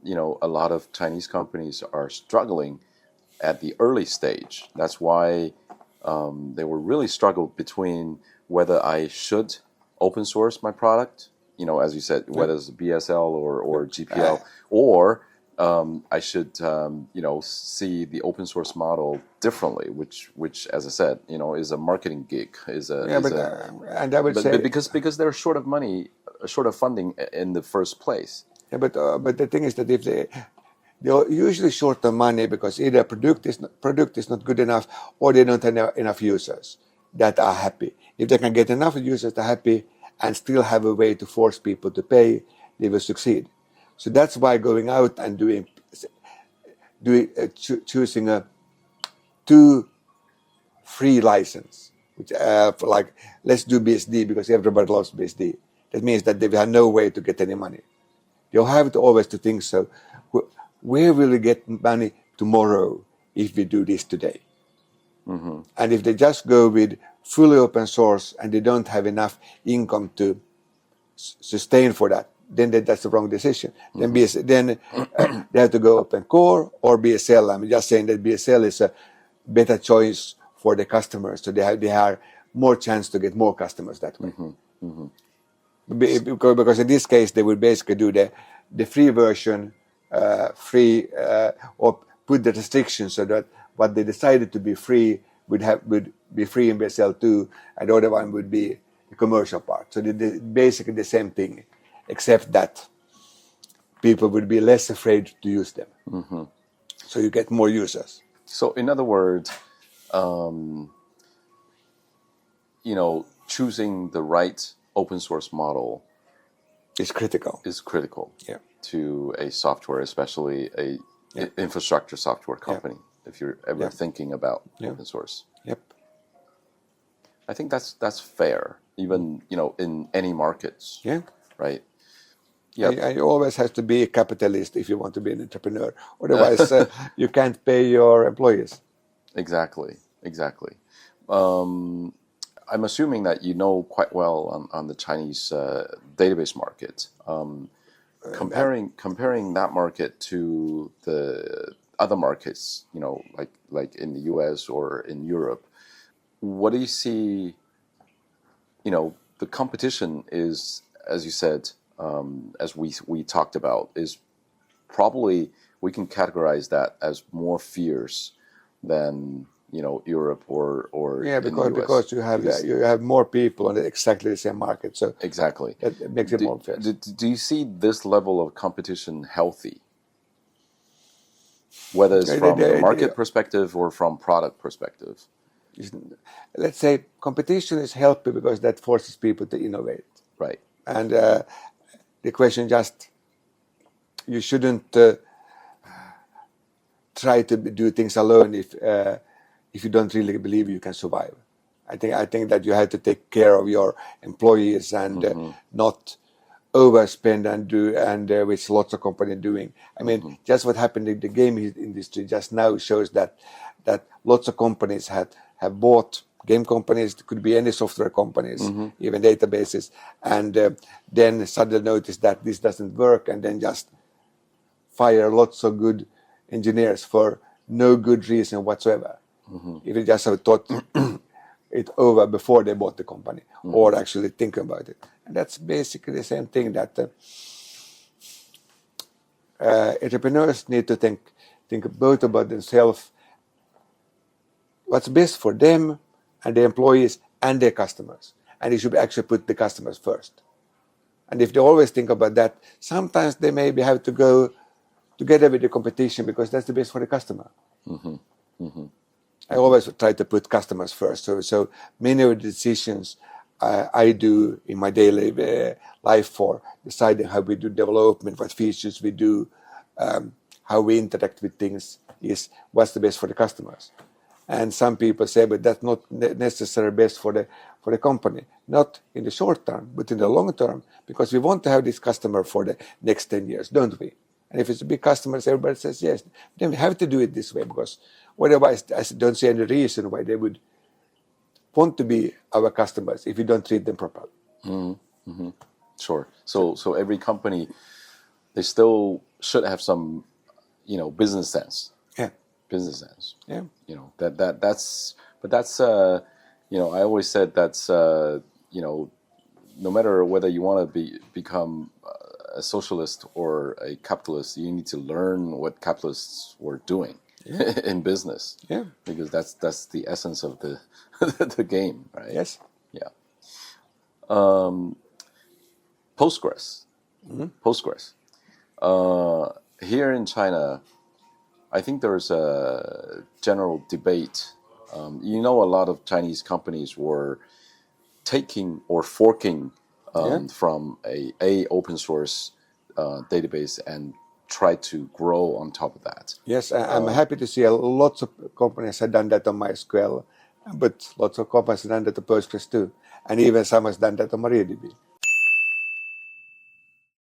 a lot of Chinese companies are struggling at the early stage. That's why they were really struggled between whether I should open source my product, as you said, whether it's BSL or GPL, or I should, see the open source model differently, which, as I said, is a marketing gig. And I would say because they're short of money, short of funding in the first place. Yeah, but the thing is that if they're usually short of money because either product is not good enough or they don't have enough users that are happy. If they can get enough users that are happy and still have a way to force people to pay, they will succeed. So that's why going out and choosing a two free license, which like let's do BSD because everybody loves BSD. That means that they have no way to get any money. You'll have to always to think so. Where will we get money tomorrow if we do this today? Mm-hmm. And if they just go with fully open source and they don't have enough income to sustain for that, then that's the wrong decision. Mm-hmm. Then they have to go open core or BSL. I'm just saying that BSL is a better choice for the customers, so they have more chance to get more customers that way. Mm-hmm. Mm-hmm. Because in this case they would basically do the free version, or put the restrictions so that what they decided to be free would be free in BSL 2, and the other one would be the commercial part. So they basically the same thing, except that people would be less afraid to use them. Mm-hmm. So you get more users. So in other words, choosing the right open source model is critical. Yeah. To a software, especially a infrastructure software company. Yeah. If you're ever thinking about open source. Yep. I think that's fair, even in any markets. Yeah. Right. Yeah. You always have to be a capitalist if you want to be an entrepreneur. Otherwise, you can't pay your employees. Exactly. I'm assuming that you know quite well on the Chinese database market. Comparing that market to the other markets, like in the US or in Europe, what do you see? The competition is, as you said, as we talked about, is probably, we can categorize that as more fierce than Europe or because you have more people on exactly the same market, so exactly that makes it more fair. Do you see this level of competition healthy, whether it's from the market perspective or from product perspective? Let's say competition is healthy because that forces people to innovate, right? And the question just, you shouldn't try to do things alone if you don't really believe you can survive. I think that you have to take care of your employees and not overspend and which lots of companies are doing. I mean, just what happened in the game industry just now shows that lots of companies have bought game companies. It could be any software companies, even databases, and then suddenly notice that this doesn't work, and then just fire lots of good engineers for no good reason whatsoever. If you just have thought it over before they bought the company, or actually think about it. And that's basically the same thing that entrepreneurs need to think both about themselves, what's best for them and their employees and their customers. And they should actually put the customers first. And if they always think about that, sometimes they maybe have to go together with the competition because that's the best for the customer. I always try to put customers first. So many of the decisions I do in my daily life for deciding how we do development, what features we do, how we interact with things is what's the best for the customers. And some people say, but that's not necessarily best for the company. Not in the short term, but in the long term, because we want to have this customer for the next 10 years, don't we? And if it's a big customer, everybody says yes. Then we have to do it this way, because otherwise I don't see any reason why they would want to be our customers if we don't treat them properly. Sure. So every company they still should have some, business sense. Yeah. Business sense. Yeah. That's I always said that's no matter whether you want to become a socialist or a capitalist, you need to learn what capitalists were doing in business. Yeah. Because that's the essence of the the game, right? Yes. Yeah. Postgres. Postgres. Here in China, I think there's a general debate. A lot of Chinese companies were taking or forking from a open source database and try to grow on top of that. Yes, I'm happy to see lots of companies have done that on MySQL, but lots of companies have done that on Postgres too, and even some has done that on MariaDB.